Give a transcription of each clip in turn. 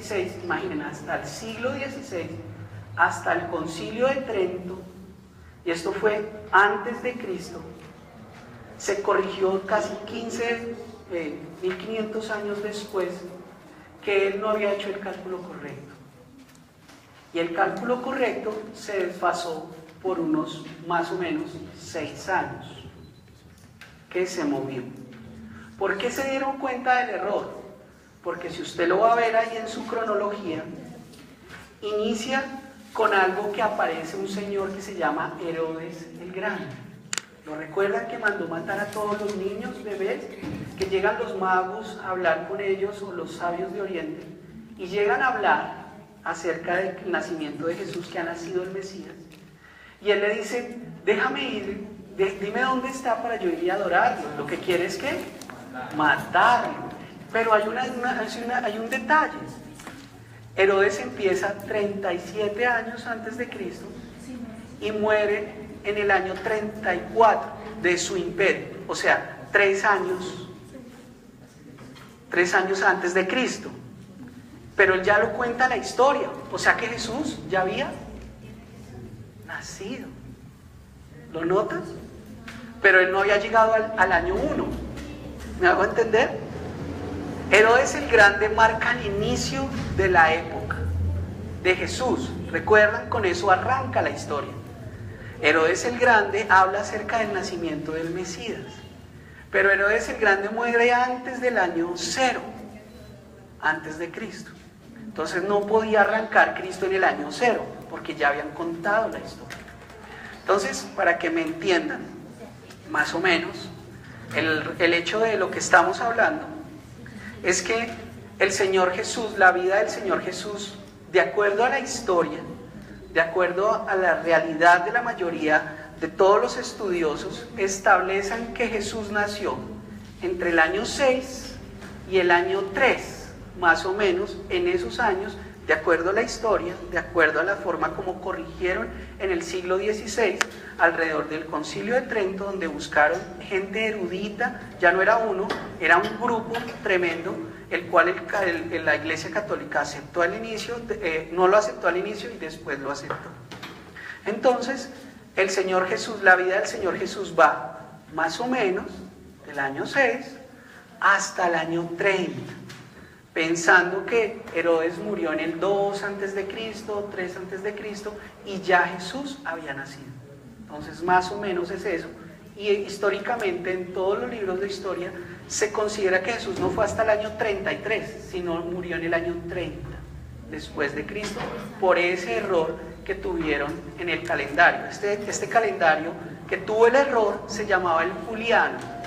XVI, imaginen, hasta el siglo XVI, hasta el Concilio de Trento, y esto fue antes de Cristo, se corrigió casi 1500 años después que él no había hecho el cálculo correcto. Y el cálculo correcto se desfasó por unos más o menos 6 años que se movió. ¿Por qué se dieron cuenta del error? Porque si usted lo va a ver ahí en su cronología, inicia con algo que aparece un señor que se llama Herodes el Grande. ¿Lo recuerdan que mandó matar a todos los niños, bebés? Que llegan los magos a hablar con ellos, o los sabios de Oriente, y llegan a hablar acerca del nacimiento de Jesús, que ha nacido el Mesías. Y él le dice, déjame ir, dime dónde está para yo ir y adorarlo. Lo que quiere es que matarlo. Pero hay un detalle. Herodes empieza 37 años antes de Cristo y muere en el año 34 de su imperio. O sea, 3 años antes de Cristo. Pero él ya lo cuenta la historia. O sea que Jesús ya había nacido. ¿Lo notas? Pero él no había llegado al año 1. ¿Me hago entender? Herodes el Grande marca el inicio de la época de Jesús. ¿Recuerdan? Con eso arranca la historia. Herodes el Grande habla acerca del nacimiento del Mesías. Pero Herodes el Grande muere antes del año 0, antes de Cristo. Entonces no podía arrancar Cristo en el año 0, porque ya habían contado la historia. Entonces, para que me entiendan, más o menos, el hecho de lo que estamos hablando es que el Señor Jesús, la vida del Señor Jesús, de acuerdo a la historia, de acuerdo a la realidad de la mayoría de todos los estudiosos, establecen que Jesús nació entre el año 6 y el año 3, más o menos en esos años, de acuerdo a la historia, de acuerdo a la forma como corrigieron en el siglo XVI, alrededor del Concilio de Trento, donde buscaron gente erudita, ya no era uno, era un grupo tremendo, el cual la Iglesia Católica aceptó al inicio, no lo aceptó al inicio y después lo aceptó. Entonces, el Señor Jesús, la vida del Señor Jesús va más o menos del año 6 hasta el año 30. Pensando que Herodes murió en el 2 antes de Cristo, 3 antes de Cristo, y ya Jesús había nacido. Entonces, más o menos es eso. Y históricamente, en todos los libros de historia, se considera que Jesús no fue hasta el año 33, sino murió en el año 30 después de Cristo, por ese error que tuvieron en el calendario. Este calendario que tuvo el error se llamaba el juliano.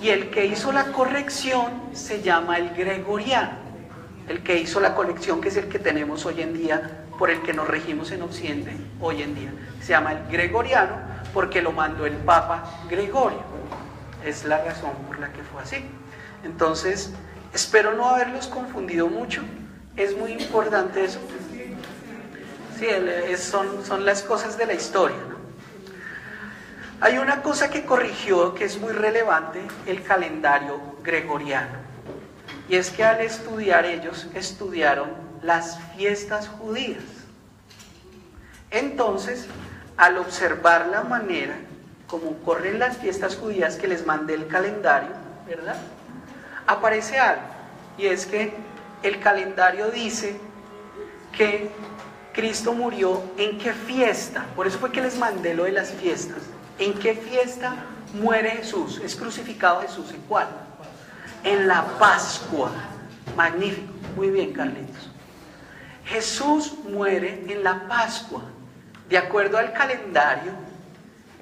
Y el que hizo la corrección se llama el gregoriano. El que hizo la corrección, que es el que tenemos hoy en día, por el que nos regimos en Occidente hoy en día, se llama el gregoriano porque lo mandó el Papa Gregorio. Es la razón por la que fue así. Entonces, espero no haberlos confundido mucho. Es muy importante eso. Sí, son las cosas de la historia, ¿no? Hay una cosa que corrigió que es muy relevante, el calendario gregoriano. Y es que al estudiar, ellos estudiaron las fiestas judías. Entonces, al observar la manera como corren las fiestas judías, que les mandé el calendario, ¿verdad? Aparece algo, y es que el calendario dice que Cristo murió en qué fiesta. Por eso fue que les mandé lo de las fiestas. ¿En qué fiesta muere Jesús? ¿Es crucificado Jesús? ¿En cuál? En la Pascua. Magnífico. Muy bien, Carlitos. Jesús muere en la Pascua. De acuerdo al calendario,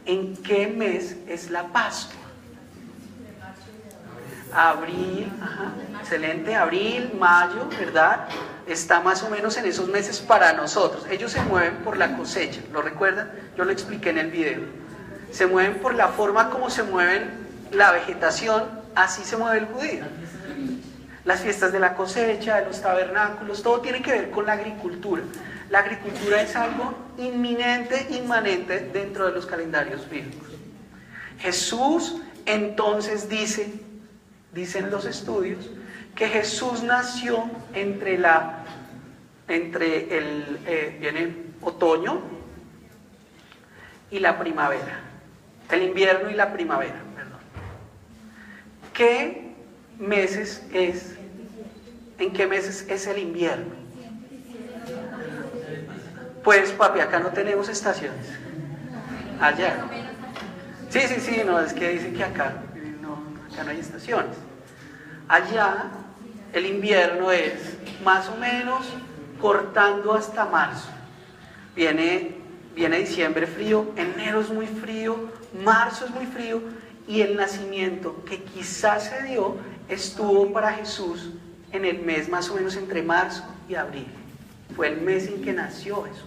¿en qué mes es la Pascua? Abril, ajá, excelente, abril, mayo, ¿verdad? Está más o menos en esos meses para nosotros. Ellos se mueven por la cosecha, ¿lo recuerdan? Yo lo expliqué en el video. Se mueven por la forma como se mueven la vegetación, así se mueve el judío. Las fiestas de la cosecha, de los tabernáculos, todo tiene que ver con la agricultura. La agricultura es algo inminente, inmanente dentro de los calendarios bíblicos. Jesús entonces dicen los estudios, que Jesús nació entre la viene otoño y la primavera, el invierno y la primavera, perdón. ¿Qué meses es? ¿En qué meses es el invierno? Pues papi, acá no tenemos estaciones. Allá. Sí, no, es que dicen que acá no hay estaciones. Allá el invierno es más o menos cortando hasta marzo. Viene diciembre frío, enero es muy frío, marzo es muy frío, y el nacimiento que quizás se dio estuvo para Jesús en el mes más o menos entre marzo y abril. Fue el mes en que nació Jesús.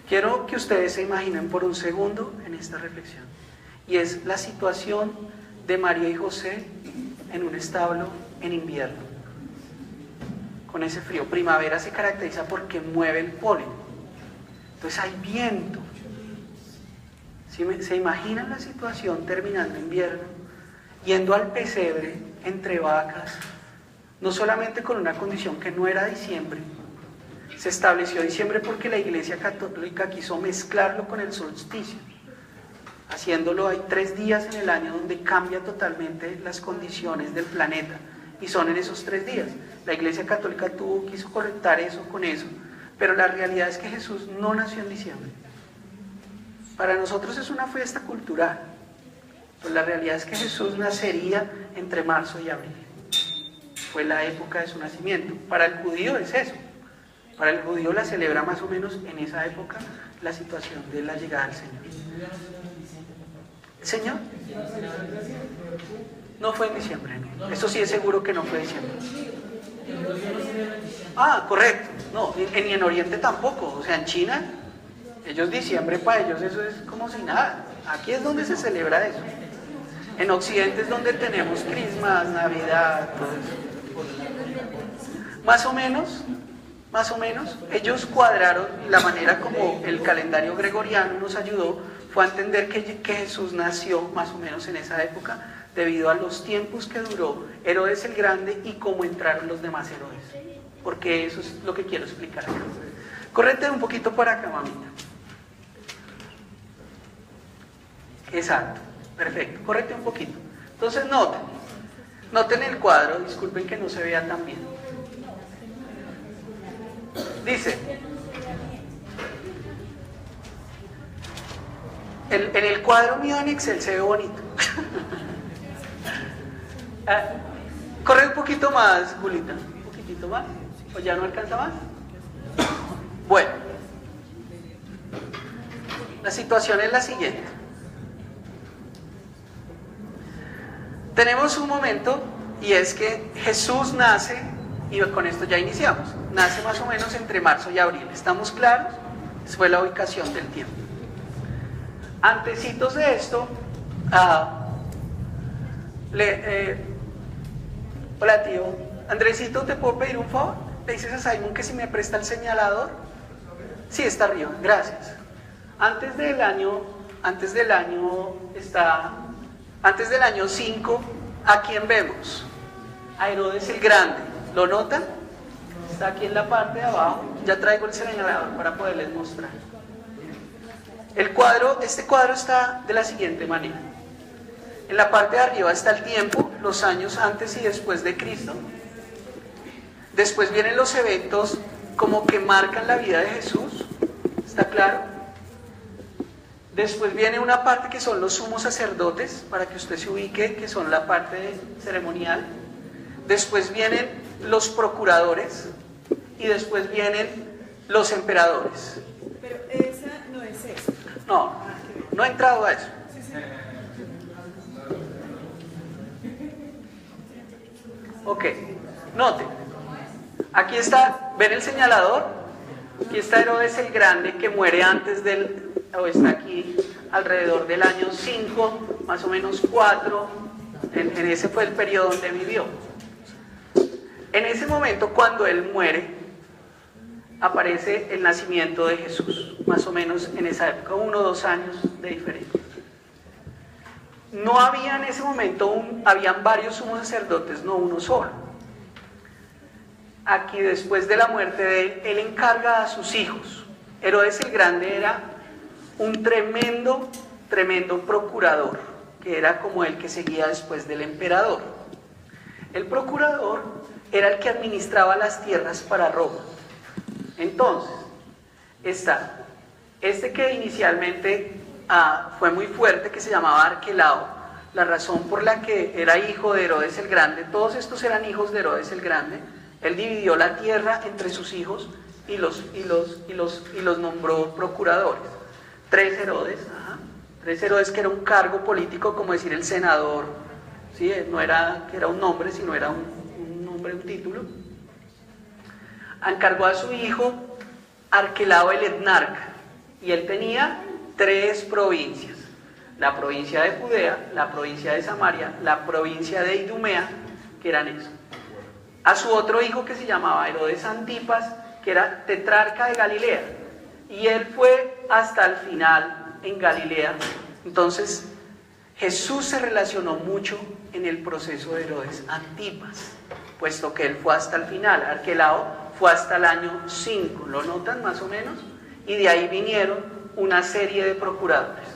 Quiero que ustedes se imaginen por un segundo en esta reflexión, y es la situación de María y José en un establo en invierno, con ese frío. Primavera se caracteriza porque mueve el polen, entonces hay viento. ¿Se imaginan la situación terminando invierno, yendo al pesebre entre vacas, no solamente con una condición que no era diciembre? Se estableció diciembre porque la Iglesia Católica quiso mezclarlo con el solsticio, haciéndolo. Hay 3 días en el año donde cambia totalmente las condiciones del planeta, y son en esos 3 días. La Iglesia Católica quiso correctar eso con eso, pero la realidad es que Jesús no nació en diciembre. Para nosotros es una fiesta cultural, pero la realidad es que Jesús nacería entre marzo y abril. Fue la época de su nacimiento. Para el judío es eso. Para el judío la celebra más o menos en esa época, la situación de la llegada del Señor. ¿El Señor? No fue en diciembre, no. Eso sí es seguro que no fue en diciembre. Ah, correcto. No, ni en Oriente tampoco. O sea, en China, ellos diciembre para ellos eso es como si nada. Aquí es donde se celebra eso. En Occidente es donde tenemos Christmas, Navidad, todo eso. Más o menos, ellos cuadraron, la manera como el calendario gregoriano nos ayudó fue a entender que Jesús nació más o menos en esa época, debido a los tiempos que duró Herodes el Grande y cómo entraron los demás Herodes. Porque eso es lo que quiero explicar acá. Córrete un poquito para acá, mamita. Exacto, perfecto, córrete un poquito. Entonces noten el cuadro, disculpen que no se vea tan bien. Dice, en el cuadro mío en Excel se ve bonito. Corre un poquito más, Julita, un poquitito más, o ya no alcanza más. Bueno, la situación es la siguiente. Tenemos un momento, y es que Jesús nace, y con esto ya iniciamos, nace más o menos entre marzo y abril. ¿Estamos claros? Esa fue la ubicación del tiempo. Antecitos de esto, hola tío, Andresito, ¿te puedo pedir un favor? ¿Le dices a Simon que si me presta el señalador? Sí, está arriba, gracias. Antes del año 5, ¿a quién vemos? A Herodes el Grande. ¿Lo notan? Está aquí en la parte de abajo. Ya traigo el señalador para poderles mostrar. Este cuadro está de la siguiente manera. En la parte de arriba está el tiempo, los años antes y después de Cristo. Después vienen los eventos como que marcan la vida de Jesús. ¿Está claro? Después viene una parte que son los sumos sacerdotes, para que usted se ubique, que son la parte ceremonial. Después vienen los procuradores y después vienen los emperadores. Pero esa no es eso. No he entrado a eso. Ok, noten. Aquí está, ¿ven el señalador? Aquí está Herodes el Grande, que muere o está aquí alrededor del año 5, más o menos 4, en ese fue el periodo donde vivió. En ese momento, cuando él muere, aparece el nacimiento de Jesús, más o menos en esa época, 1 o 2 años de diferencia. No había en ese momento, habían varios sumos sacerdotes, no uno solo. aquí después de la muerte de él, él encarga a sus hijos. Herodes el Grande era un tremendo procurador, que era como el que seguía después del emperador. El procurador era el que administraba las tierras para Roma. Entonces, está este que inicialmente fue muy fuerte, que se llamaba Arquelao, la razón por la que era hijo de Herodes el Grande. Todos estos eran hijos de Herodes el Grande. Él dividió la tierra entre sus hijos y los nombró procuradores. 3 Herodes, 3 Herodes, que era un cargo político, como decir el senador, ¿sí? No era que era un nombre, sino era un nombre, un título. Encargó a su hijo Arquelao el etnarca, y él tenía 3 provincias: la provincia de Judea, la provincia de Samaria, la provincia de Idumea, que eran eso. A su otro hijo, que se llamaba Herodes Antipas, que era tetrarca de Galilea, y él fue hasta el final en Galilea. Entonces Jesús se relacionó mucho en el proceso de Herodes Antipas, puesto que él fue hasta el final. Arquelao fue hasta el año 5, ¿lo notan más o menos? Y de ahí vinieron una serie de procuradores.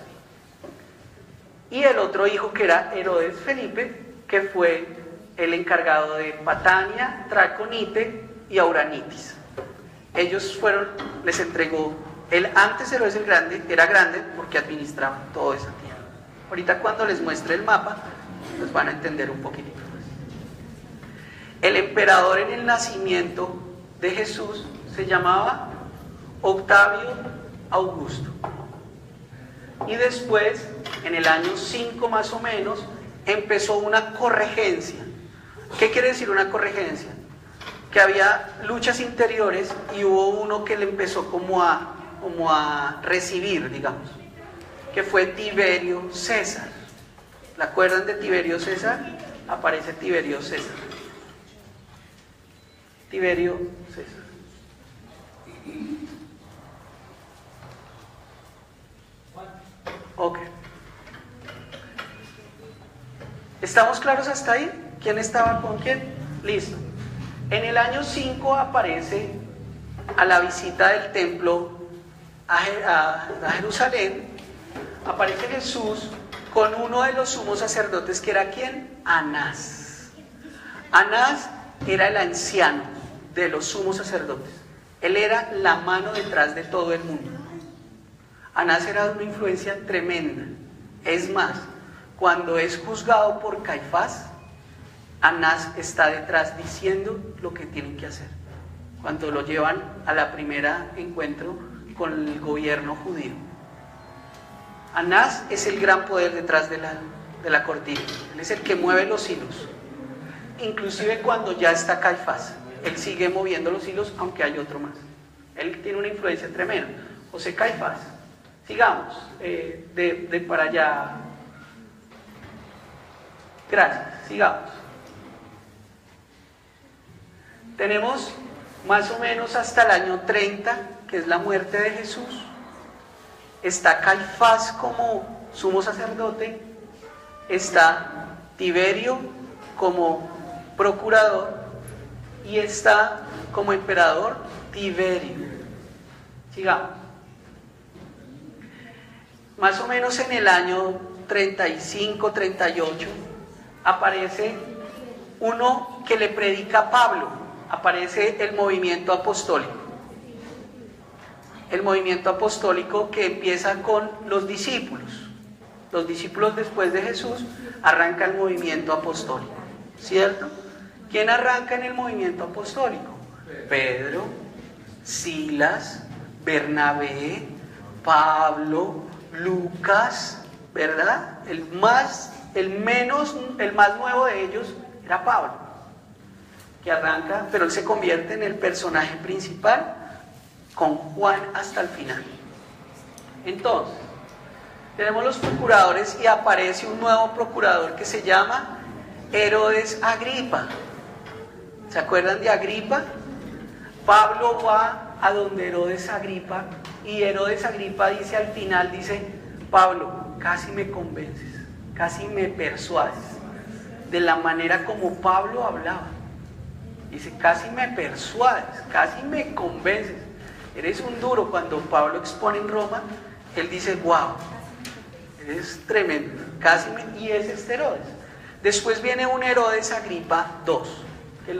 Y el otro hijo, que era Herodes Felipe, que fue el encargado de Patania, Traconite y Auranitis. Ellos les entregó, antes Herodes el Grande era grande porque administraba toda esa tierra. Ahorita cuando les muestre el mapa, pues van a entender un poquitito más. El emperador en el nacimiento de Jesús se llamaba Octavio Augusto. Y después, en el año 5 más o menos, empezó una corregencia. ¿Qué quiere decir una corregencia? Que había luchas interiores y hubo uno que le empezó como a recibir, digamos, que fue Tiberio César. ¿La acuerdan de Tiberio César? Aparece Tiberio César. Tiberio César. Ok. ¿Estamos claros hasta ahí? ¿Quién estaba con quién? Listo. En el año 5 aparece a la visita del templo a Jerusalén, aparece Jesús con uno de los sumos sacerdotes, que era ¿quién? Anás. Anás era el anciano de los sumos sacerdotes. Él era la mano detrás de todo el mundo. Anás era de una influencia tremenda. Es más, cuando es juzgado por Caifás, Anás está detrás diciendo lo que tienen que hacer. Cuando lo llevan a la primera encuentro con el gobierno judío, Anás es el gran poder detrás de la cortina. Él es el que mueve los hilos. Inclusive cuando ya está Caifás, él sigue moviendo los hilos, aunque hay otro más. Él tiene una influencia tremenda. José Caifás. Sigamos, de para allá. Gracias, sigamos. Tenemos más o menos hasta el año 30, que es la muerte de Jesús. Está Caifás como sumo sacerdote, está Tiberio como procurador y está como emperador Tiberio. Sigamos. Más o menos en el año 35, 38, aparece uno que le predica a Pablo, aparece el movimiento apostólico. El movimiento apostólico que empieza con los discípulos. Los discípulos después de Jesús arranca el movimiento apostólico, ¿cierto? ¿Quién arranca en el movimiento apostólico? Pedro, Silas, Bernabé, Pablo, Lucas, ¿verdad? El más nuevo de ellos era Pablo, que arranca, pero él se convierte en el personaje principal con Juan hasta el final. Entonces, tenemos los procuradores y aparece un nuevo procurador que se llama Herodes Agripa. ¿Se acuerdan de Agripa? Pablo va a donde Herodes Agripa y Herodes Agripa dice al final, dice: Pablo, casi me convences, casi me persuades de la manera como Pablo hablaba. Dice, casi me persuades, casi me convences. Eres un duro. Cuando Pablo expone en Roma, él dice, wow, eres tremendo. Y ese es Herodes. Después viene un Herodes Agripa II, que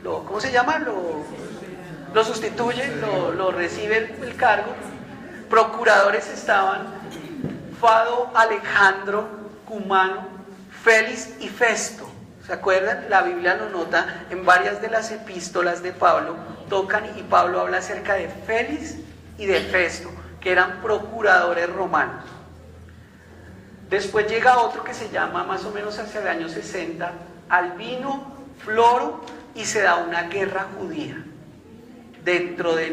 ¿cómo se llama? Lo sustituye, lo recibe el cargo. Procuradores estaban Fado, Alejandro, Cumano, Félix y Festo. ¿Se acuerdan? La Biblia lo nota en varias de las epístolas de Pablo, tocan y Pablo habla acerca de Félix y de Festo, que eran procuradores romanos. Después llega otro que se llama más o menos hacia el año 60, Albino, Floro, y se da una guerra judía. Dentro de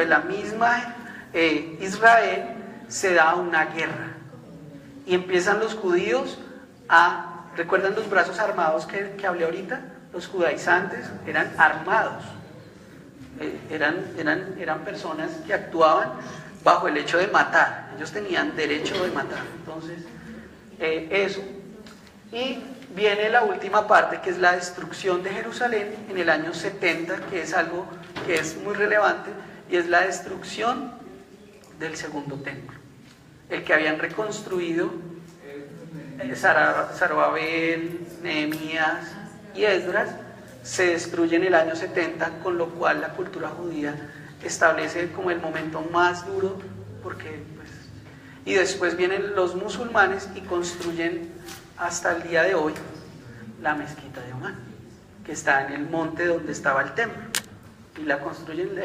la misma Israel se da una guerra. Y empiezan los judíos ¿recuerdan los brazos armados que hablé ahorita? Los judaizantes eran armados. Eran personas que actuaban bajo el hecho de matar. Ellos tenían derecho de matar. Entonces, eso. Y viene la última parte, que es la destrucción de Jerusalén en el año 70, que es algo que es muy relevante, y es la destrucción del segundo templo. El que habían reconstruido Zorobabel, Nehemías y Esdras, se destruye en el año 70, con lo cual la cultura judía establece como el momento más duro, y después vienen los musulmanes y construyen hasta el día de hoy la mezquita de Omán, que está en el monte donde estaba el templo, y la construyen,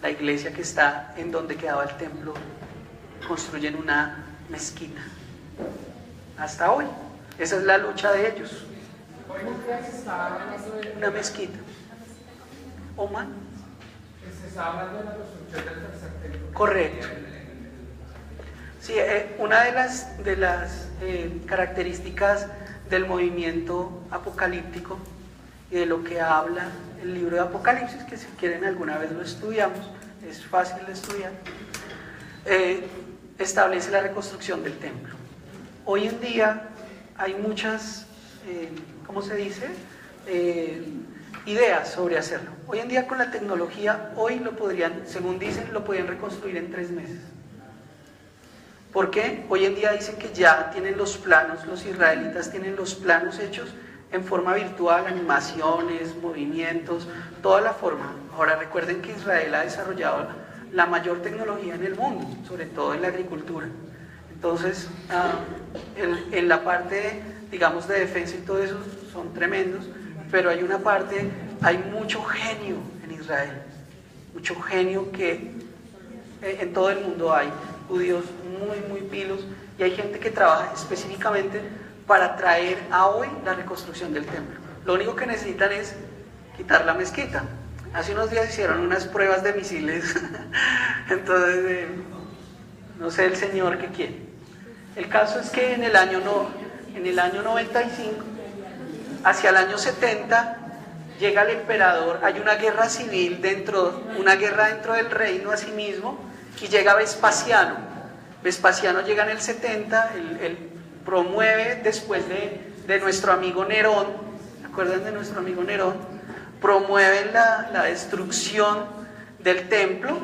la iglesia que está en donde quedaba el templo, construyen una mezquita hasta hoy. Esa es la lucha de ellos. Una mezquita. Omán. Se está hablando de la construcción del tercer templo. Correcto. Sí, una de las características del movimiento apocalíptico y de lo que habla el libro de Apocalipsis, que si quieren alguna vez lo estudiamos, es fácil de estudiar, establece la reconstrucción del templo. Hoy en día hay muchas, ¿cómo se dice? Ideas sobre hacerlo. Hoy en día con la tecnología, hoy lo podrían, según dicen, lo podrían reconstruir en 3 meses. ¿Por qué? Hoy en día dicen que ya tienen los planos, los israelitas tienen los planos hechos en forma virtual, animaciones, movimientos, toda la forma. Ahora recuerden que Israel ha desarrollado la mayor tecnología en el mundo, sobre todo en la agricultura. Entonces, en la parte, digamos, de defensa y todo eso, son tremendos, pero hay una parte, hay mucho genio en Israel, mucho genio que en todo el mundo hay, judíos muy pilos, y hay gente que trabaja específicamente para traer a hoy la reconstrucción del templo. Lo único que necesitan es quitar la mezquita. Hace unos días hicieron unas pruebas de misiles, entonces, no sé el señor qué quiere. El caso es que en el año 95, hacia el año 70, llega el emperador, hay una guerra civil una guerra dentro del reino a sí mismo, y llega Vespasiano. Vespasiano llega en el 70, él promueve, después de nuestro amigo Nerón, ¿se acuerdan de nuestro amigo Nerón? Promueven la destrucción del templo,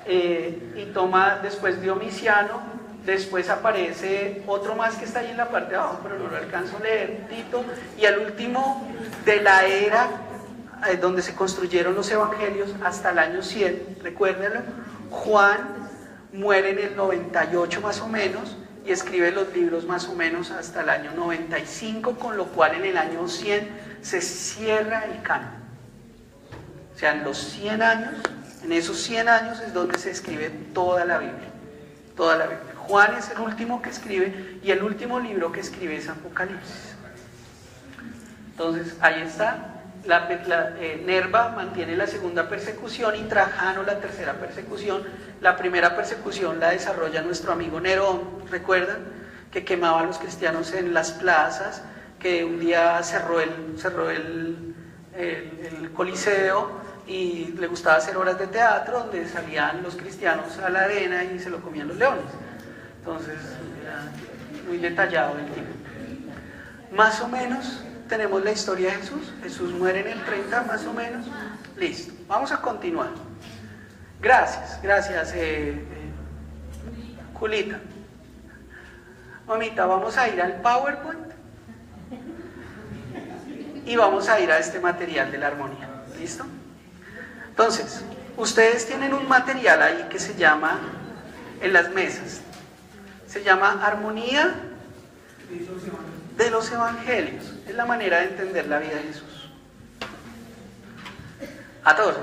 y toma después Domiciano, después aparece otro más que está ahí en la parte de abajo, pero no lo alcanzo a leer, Tito, y al último de la era donde se construyeron los evangelios hasta el año 100, recuérdenlo, Juan muere en el 98 más o menos, y escribe los libros más o menos hasta el año 95, con lo cual en el año 100 se cierra el canon. O sea, en los 100 años, en esos 100 años es donde se escribe toda la Biblia, toda la Biblia. Juan es el último que escribe, y el último libro que escribe es Apocalipsis. Entonces, ahí está. Nerva mantiene la segunda persecución y Trajano la tercera persecución. La primera persecución la desarrolla nuestro amigo Nerón, ¿recuerdan? Que quemaba a los cristianos en las plazas, que un día cerró el Coliseo, y le gustaba hacer obras de teatro donde salían los cristianos a la arena y se lo comían los leones. Entonces, muy detallado el tipo. Más o menos tenemos la historia de Jesús. Jesús muere en el 30, más o menos. Listo, vamos a continuar. Gracias, Julita. Mamita, vamos a ir al PowerPoint y vamos a ir a este material de la armonía. ¿Listo? Entonces, ustedes tienen un material ahí que se llama, en las mesas, se llama Armonía de los Evangelios. Es la manera de entender la vida de Jesús. A todos.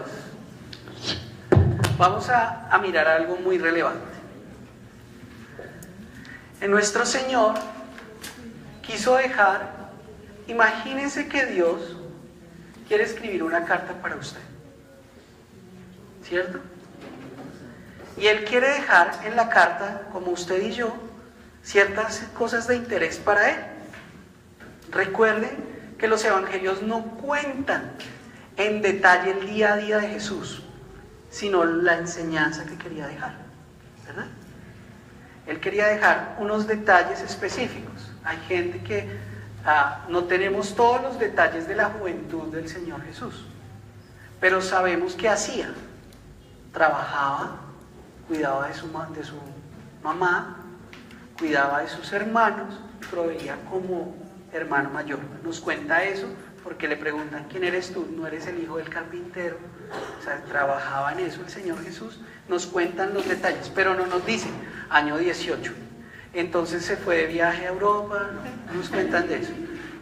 Vamos a mirar algo muy relevante. En nuestro Señor quiso dejar, imagínense que Dios quiere escribir una carta para usted, ¿cierto? Y Él quiere dejar en la carta, como usted y yo, ciertas cosas de interés para Él. Recuerden que los evangelios no cuentan en detalle el día a día de Jesús, sino la enseñanza que quería dejar, ¿verdad? Él quería dejar unos detalles específicos. Hay gente que no tenemos todos los detalles de la juventud del Señor Jesús, pero sabemos qué hacía. Trabajaba, cuidaba de su mamá, cuidaba de sus hermanos, proveía como hermano mayor. Nos cuenta eso porque le preguntan: ¿quién eres tú? No eres el hijo del carpintero. O sea, trabajaba en eso el Señor Jesús. Nos cuentan los detalles, pero no nos dicen año 18. Entonces se fue de viaje a Europa, no nos cuentan de eso.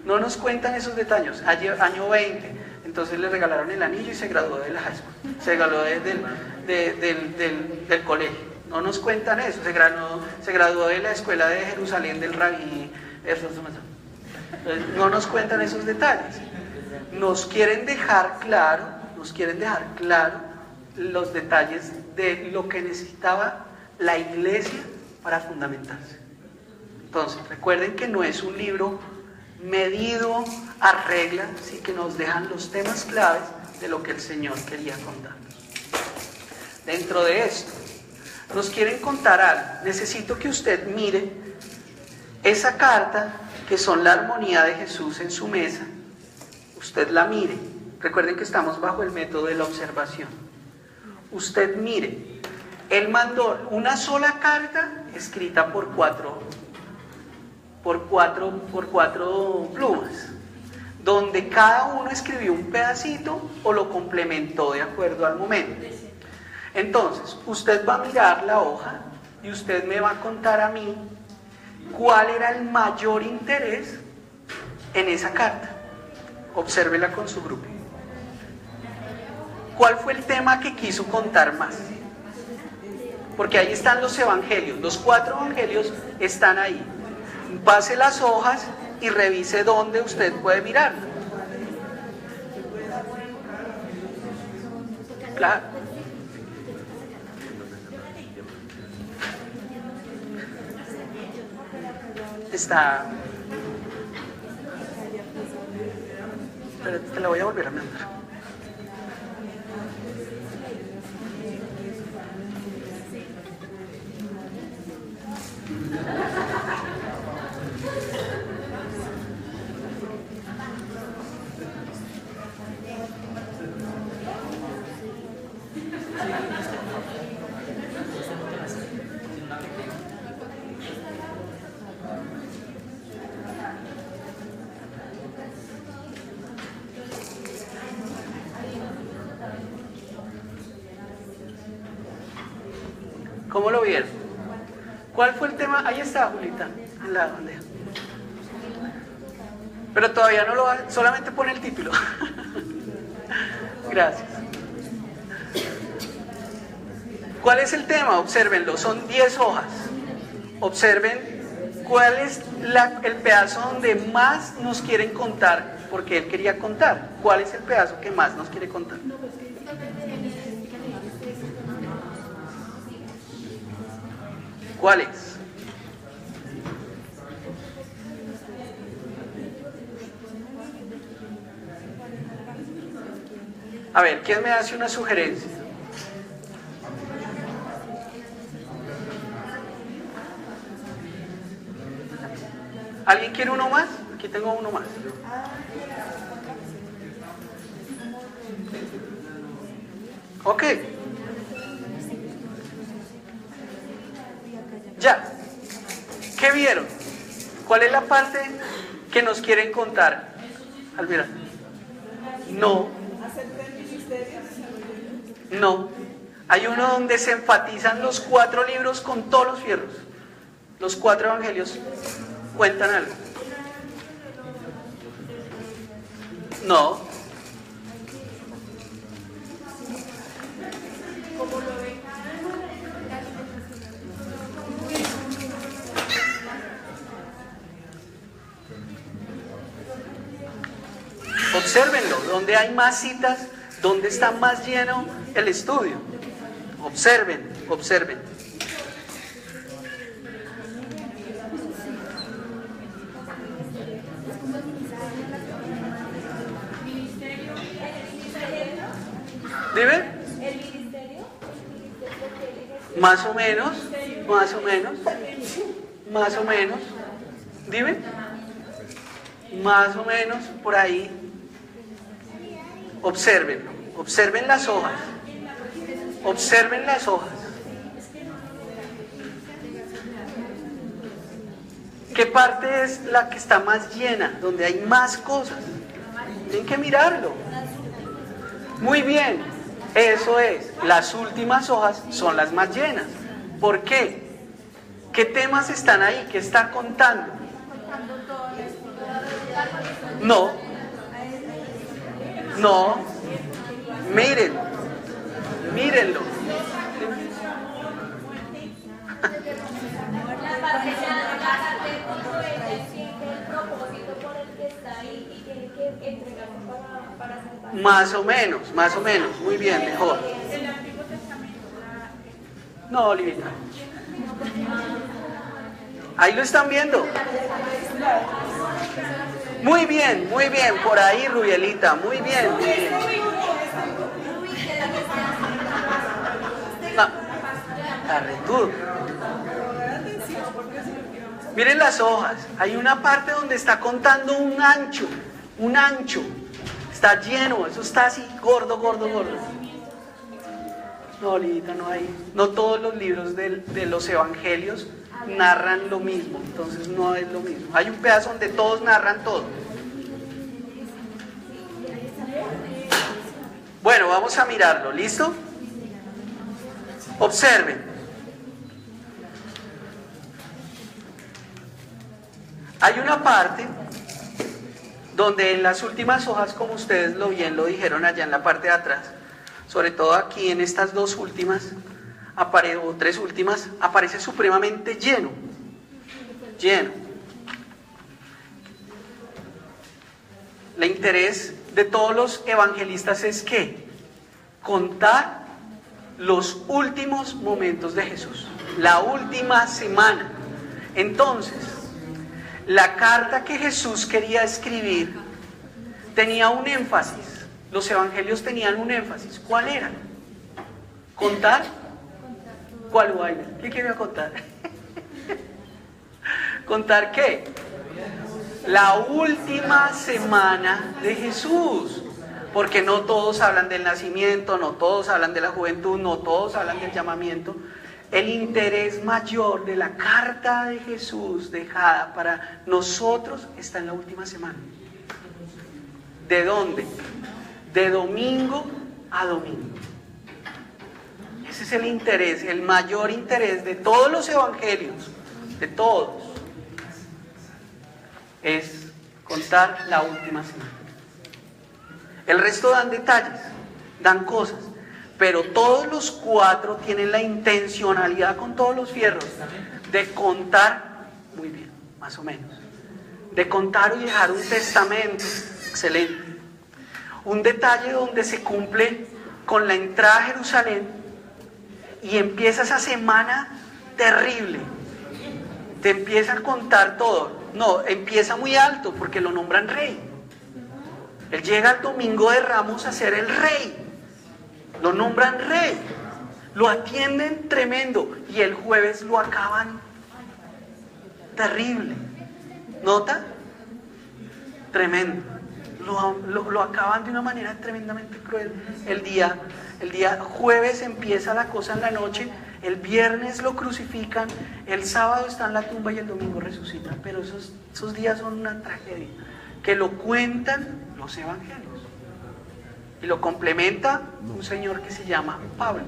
No nos cuentan esos detalles. Año 20, entonces le regalaron el anillo y se graduó de la high school. Se graduó del colegio. No nos cuentan eso. Se graduó de la escuela de Jerusalén del Rabí. No nos cuentan esos detalles. Nos quieren dejar claro los detalles de lo que necesitaba la iglesia para fundamentarse. Entonces, recuerden que no es un libro medido a regla, sí que nos dejan los temas claves de lo que el Señor quería contarnos. Dentro de esto, nos quieren contar algo. Necesito que usted mire esa carta, que son la armonía de Jesús en su mesa. Usted la mire. Recuerden que estamos bajo el método de la observación. Usted mire. Él mandó una sola carta escrita por cuatro plumas, donde cada uno escribió un pedacito o lo complementó de acuerdo al momento. Entonces, usted va a mirar la hoja y usted me va a contar a mí cuál era el mayor interés en esa carta. Obsérvela con su grupo. ¿Cuál fue el tema que quiso contar más? Porque ahí están los evangelios, los 4 evangelios están ahí. Pase las hojas y revise dónde usted puede mirarlo. Claro. Está. Pero te la voy a volver a mandar. ¿Cómo lo vieron? ¿Cuál fue el tema? Ahí está, Julita, en la bandeja. Pero todavía no lo va, solamente pone el título. Gracias. ¿Cuál es el tema? Obsérvenlo, son 10 hojas. Observen cuál es el pedazo donde más nos quieren contar, porque él quería contar. ¿Cuál es el pedazo que más nos quiere contar? ¿Cuál es? A ver, ¿quién me hace una sugerencia? ¿Alguien quiere uno más? Aquí tengo uno más. Ok. Ya. ¿Qué vieron? ¿Cuál es la parte que nos quieren contar? Almira. No. No. Hay uno donde se enfatizan los 4 libros con todos los fierros. Los 4 evangelios cuentan algo. No. Obsérvenlo, donde hay más citas, donde está más lleno el estudio. Observen, observen. ¿Dime? ¿El ministerio? Más o menos, más o menos, más o menos. Dime. Más o menos, por ahí. Observen, observen las hojas. Observen las hojas. ¿Qué parte es la que está más llena? Donde hay más cosas. Tienen que mirarlo. Muy bien, eso es. Las últimas hojas son las más llenas. ¿Por qué? ¿Qué temas están ahí? ¿Qué está contando? No. No. Miren. Mírenlo. La parte de cuando ella entiende el propósito por el que está ahí y tiene que entregarse para salvar. Más o menos. Muy bien, mejor. El Antiguo Testamento. No, Olivita. Ahí lo están viendo. Muy bien, por ahí, Rubielita, muy bien. No, arretudo. Miren las hojas, hay una parte donde está contando un ancho, está lleno, eso está así, gordo. No, Olivita, no hay, no todos los libros de los evangelios narran lo mismo, entonces no es lo mismo. Hay un pedazo donde todos narran todo. Bueno, vamos a mirarlo, ¿listo? Observen. Hay una parte donde en las últimas hojas, como ustedes lo dijeron allá en la parte de atrás, sobre todo aquí en estas 2 últimas, o 3 últimas, aparece supremamente lleno. El interés de todos los evangelistas es que contar los últimos momentos de Jesús, la última semana. Entonces, la carta que Jesús quería escribir tenía un énfasis. Los evangelios tenían un énfasis. ¿Cuál era? ¿Contar? ¿Cuál vaina? ¿Qué quería contar? ¿Contar qué? La última semana de Jesús. Porque no todos hablan del nacimiento, no todos hablan de la juventud, no todos hablan del llamamiento. El interés mayor de la carta de Jesús dejada para nosotros está en la última semana. ¿De dónde? De domingo a domingo. Ese es el interés, el mayor interés de todos los evangelios, de todos, es contar la última semana. El resto dan detalles, dan cosas, pero todos los 4 tienen la intencionalidad con todos los fierros de contar, muy bien, más o menos, de contar y dejar un testamento, excelente, un detalle donde se cumple con la entrada a Jerusalén y empieza esa semana terrible, te empieza a contar todo, no, empieza muy alto porque lo nombran rey. Él llega el domingo de Ramos a ser el rey. Lo nombran rey. Lo atienden tremendo. Y el jueves lo acaban terrible. ¿Nota? Tremendo. Lo acaban de una manera tremendamente cruel. El día jueves empieza la cosa en la noche, el viernes lo crucifican, el sábado está en la tumba y el domingo resucita. Pero esos días son una tragedia, que lo cuentan los evangelios. Y lo complementa un señor que se llama Pablo.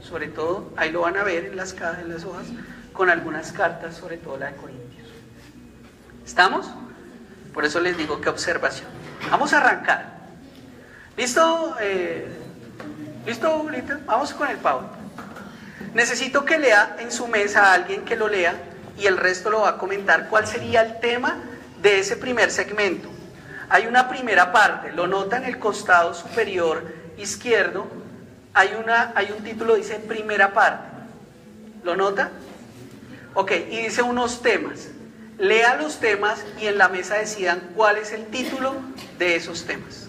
Sobre todo, ahí lo van a ver en las hojas, con algunas cartas, sobre todo la de Corintios. ¿Estamos? Por eso les digo que observación. Vamos a arrancar. ¿Listo? ¿Listo, Lita? Vamos con el PowerPoint. Necesito que lea en su mesa a alguien que lo lea y el resto lo va a comentar cuál sería el tema de ese primer segmento. Hay una primera parte, lo nota en el costado superior izquierdo, hay un título, dice primera parte. ¿Lo nota? Ok, y dice unos temas. Lea los temas y en la mesa decidan cuál es el título de esos temas.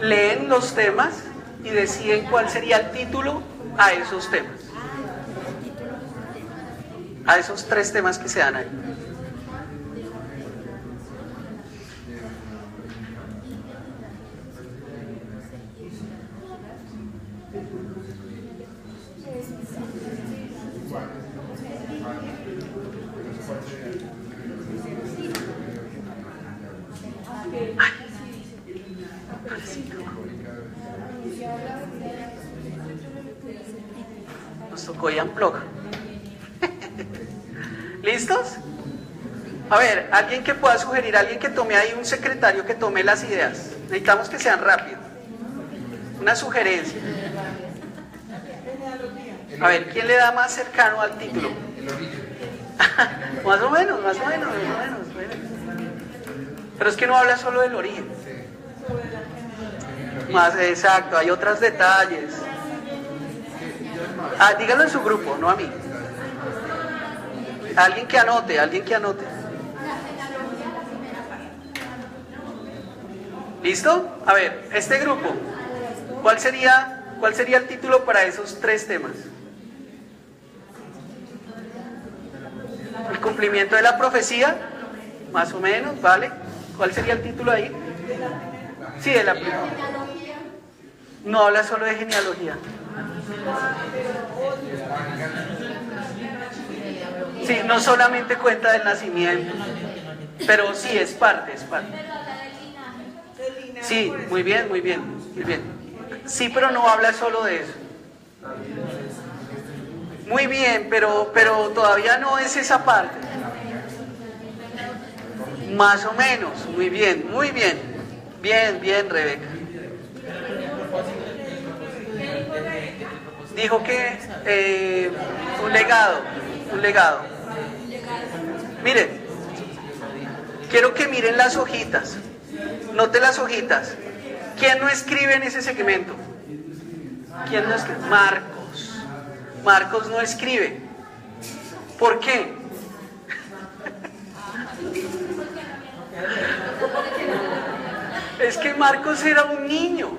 Leen los temas y deciden cuál sería el título a esos temas, a esos 3 temas que se dan ahí. Nos tocó ya en blog. ¿Listos? A ver, alguien que pueda sugerir, alguien que tome ahí, un secretario que tome las ideas. Necesitamos que sean rápidos. Una sugerencia. A ver, ¿quién le da más cercano al título? Más o menos. Pero es que no habla solo del origen. Más exacto, hay otros detalles. Díganlo en su grupo, no a mí. Alguien que anote. ¿Listo? A ver, este grupo, ¿cuál sería el título para esos 3 temas? El cumplimiento de la profecía, más o menos, ¿vale? ¿Cuál sería el título ahí? Sí, de la primera. No habla solo de genealogía. Sí, no solamente cuenta del nacimiento, pero sí es parte. Sí, muy bien. Sí, pero no habla solo de eso. Muy bien, pero todavía no es esa parte. Más o menos, muy bien. Bien, Rebeca. Dijo que un legado. Miren, quiero que miren las hojitas. Note las hojitas. ¿Quién no escribe en ese segmento? ¿Quién no escribe? Marcos no escribe. ¿Por qué? Es que Marcos era un niño.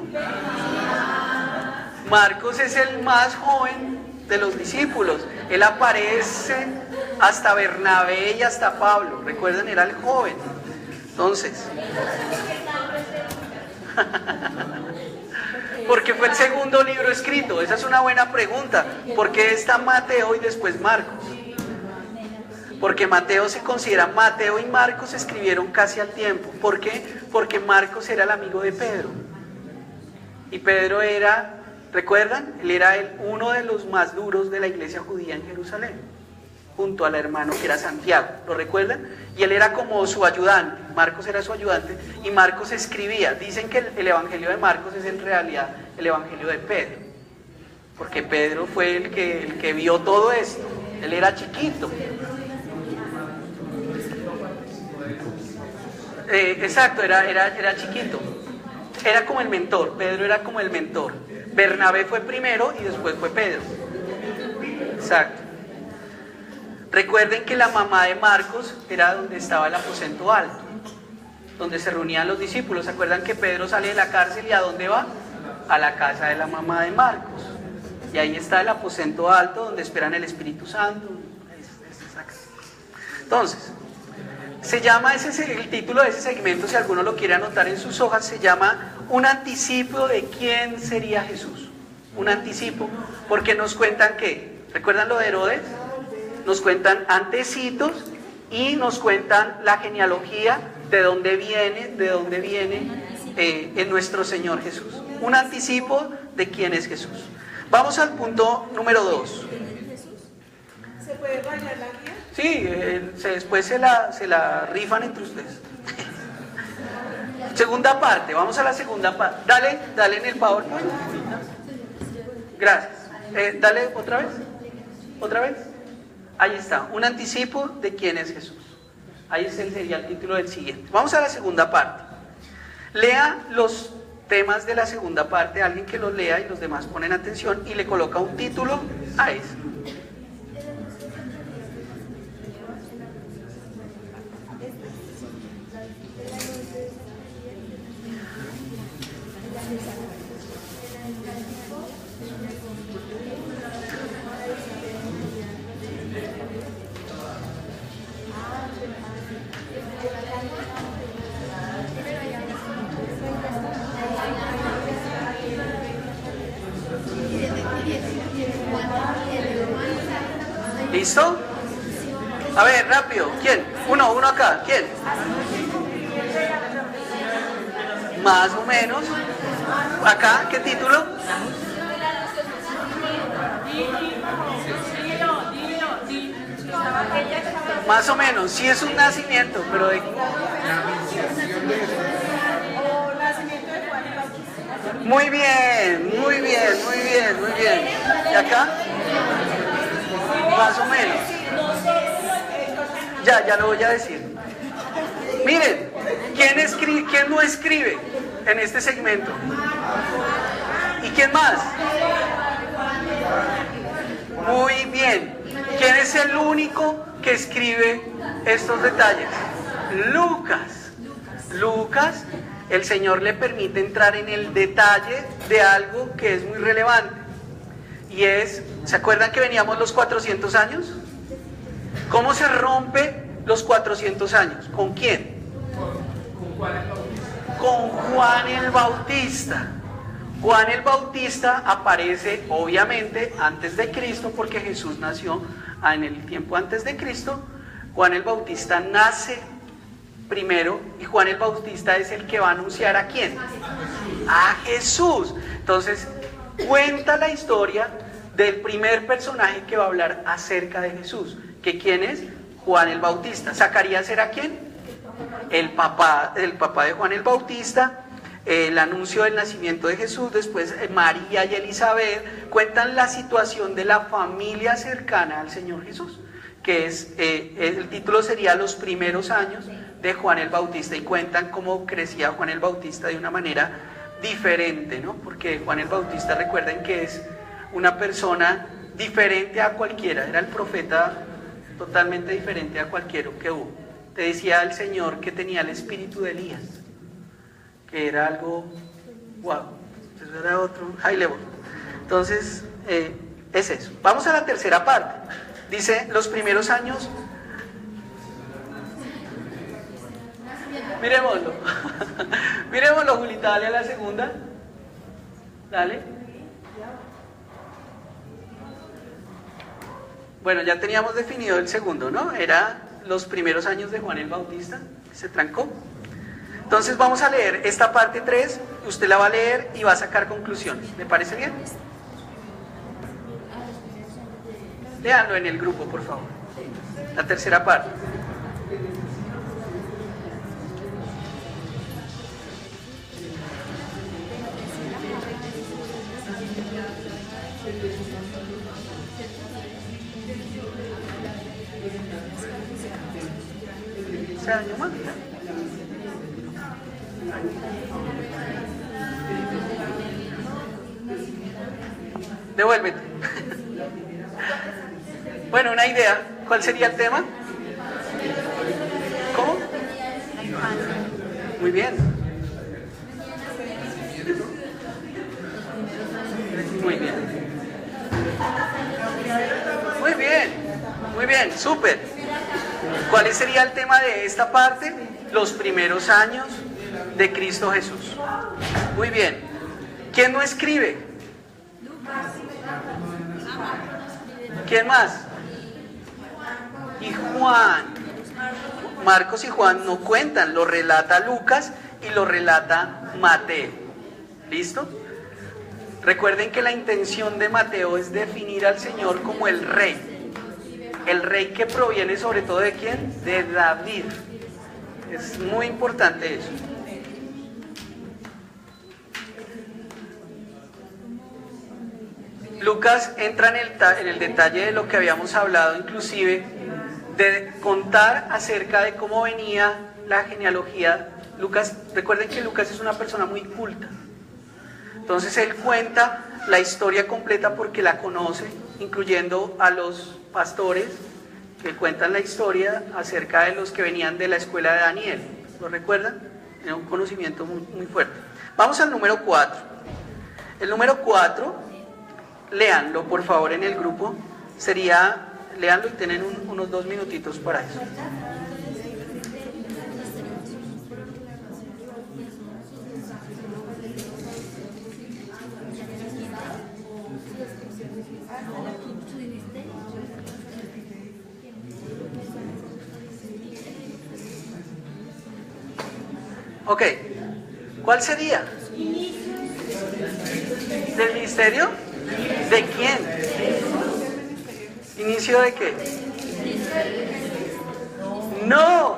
Marcos es el más joven de los discípulos. Él aparece hasta Bernabé y hasta Pablo. Recuerden, era el joven. Entonces, porque fue el segundo libro escrito. Esa es una buena pregunta. ¿Por qué está Mateo y después Marcos? Porque Mateo y Marcos escribieron casi al tiempo. ¿Por qué? Porque Marcos era el amigo de Pedro. Y Pedro era, ¿recuerdan? Él era uno de los más duros de la iglesia judía en Jerusalén, junto al hermano que era Santiago. ¿Lo recuerdan? Y él era como su ayudante. Marcos era su ayudante y Marcos escribía. Dicen que el evangelio de Marcos es en realidad el evangelio de Pedro, porque Pedro fue el que vio todo esto. Él era chiquito. Exacto, era chiquito. Era como el mentor. Pedro era como el mentor. Bernabé fue primero y después fue Pedro. Exacto. Recuerden que la mamá de Marcos era donde estaba el aposento alto, donde se reunían los discípulos. ¿Se acuerdan que Pedro sale de la cárcel y a dónde va? A la casa de la mamá de Marcos. Y ahí está el aposento alto donde esperan el Espíritu Santo. Entonces, se llama el título de ese segmento, si alguno lo quiere anotar en sus hojas, se llama un anticipo de quién sería Jesús. Un anticipo, porque nos cuentan que, ¿recuerdan lo de Herodes? Nos cuentan antecitos y nos cuentan la genealogía de dónde viene en nuestro Señor Jesús. Un anticipo de quién es Jesús. Vamos al punto número 2. ¿Se puede rayar la guía? Sí, después se la rifan entre ustedes. Segunda parte, vamos a la segunda parte. Dale en el PowerPoint. Gracias. Dale otra vez. Ahí está, un anticipo de quién es Jesús. Ahí sería el título del siguiente. Vamos a la segunda parte. Lea los temas de la segunda parte, alguien que los lea y los demás ponen atención y le coloca un título a eso. ¿Listo? A ver, rápido. ¿Quién? Uno acá. ¿Quién? Más o menos. Acá, ¿qué título? Más o menos. Sí es un nacimiento, pero de... Muy bien. ¿Y acá? Más o menos. Ya lo voy a decir. Miren, ¿quién no escribe en este segmento? ¿Y quién más? Muy bien. ¿Quién es el único que escribe estos detalles? Lucas, el Señor le permite entrar en el detalle de algo que es muy relevante. Y es, ¿se acuerdan que veníamos los 400 años? ¿Cómo se rompe los 400 años? ¿Con quién? Con Juan el Bautista. Con Juan el Bautista. Juan el Bautista aparece obviamente antes de Cristo, porque Jesús nació en el tiempo antes de Cristo. Juan el Bautista nace primero y Juan el Bautista es el que va a anunciar ¿a quién? A Jesús. Entonces cuenta la historia del primer personaje que va a hablar acerca de Jesús. ¿Que quién es? Juan el Bautista. ¿Zacarías era quién? El papá de Juan el Bautista. El anuncio del nacimiento de Jesús. Después María y Elizabeth cuentan la situación de la familia cercana al Señor Jesús, que es, el título sería Los primeros años de Juan el Bautista, y cuentan cómo crecía Juan el Bautista de una manera diferente, ¿no? Porque Juan el Bautista, recuerden que es una persona diferente a cualquiera, era el profeta totalmente diferente a cualquiera que hubo. Te decía el Señor que tenía el espíritu de Elías, que era algo, wow, eso era otro high level. Entonces, es eso. Vamos a la tercera parte. Dice, los primeros años, miremoslo, miremoslo, Julita, dale a la segunda, dale. Bueno, ya teníamos definido el segundo, ¿no? Era los primeros años de Juan el Bautista, se trancó. Entonces vamos a leer esta parte 3, usted la va a leer y va a sacar conclusiones. ¿Le parece bien? Léanlo en el grupo, por favor. La tercera parte. ¿Se año más? Devuélvete. Bueno, una idea. ¿Cuál sería el tema? ¿Cómo? Muy bien. Muy bien. Muy bien. Muy bien, súper. ¿Cuál sería el tema de esta parte? Los primeros años de Cristo Jesús. Muy bien. ¿Quién no escribe? ¿Quién más? Y Juan. Marcos y Juan no cuentan, lo relata Lucas y lo relata Mateo. ¿Listo? Recuerden que la intención de Mateo es definir al Señor como el rey. El rey que proviene sobre todo de ¿quién? De David. Es muy importante eso. Lucas entra en el detalle de lo que habíamos hablado, inclusive de contar acerca de cómo venía la genealogía. Lucas, recuerden que Lucas es una persona muy culta. Entonces él cuenta la historia completa porque la conoce, incluyendo a los pastores que cuentan la historia acerca de los que venían de la escuela de Daniel. ¿Lo recuerdan? Tiene un conocimiento muy fuerte. Vamos al número 4. El número 4, léanlo por favor en el grupo. Léanlo y tienen unos 2 minutitos para eso. Ok, ¿cuál sería? ¿Del ministerio? ¿De quién? ¿Inicio de qué? No.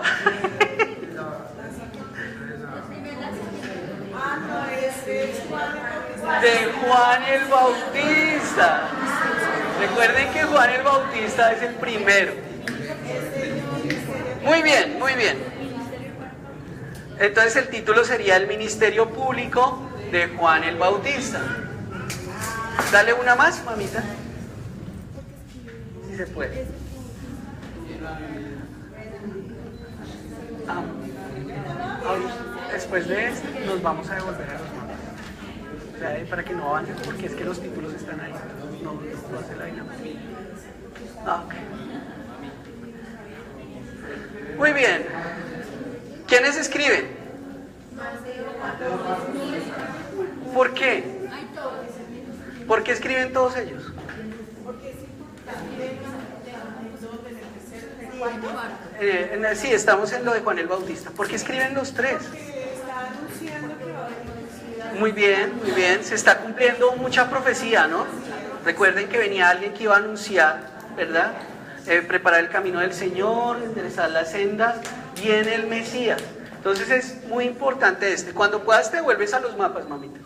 De Juan el Bautista. Recuerden que Juan el Bautista es el primero. Muy bien, muy bien. Entonces el título sería El ministerio público de Juan el Bautista. Dale una más, mamita. Si se puede. Después de esto nos vamos a devolver a los mapas. O sea, para que no avancen, porque es que los títulos están ahí. No hace la dinámica. Ok. Muy bien. ¿Quiénes escriben? ¿Por qué? ¿Por qué escriben todos ellos? Sí, estamos en lo de Juan el Bautista. ¿Por qué escriben los tres? Muy bien, muy bien. Se está cumpliendo mucha profecía, ¿no? Recuerden que venía alguien que iba a anunciar, ¿verdad? Preparar el camino del Señor, enderezar las sendas. Viene el Mesías. Entonces es muy importante Cuando puedas te vuelves a los mapas, mamita.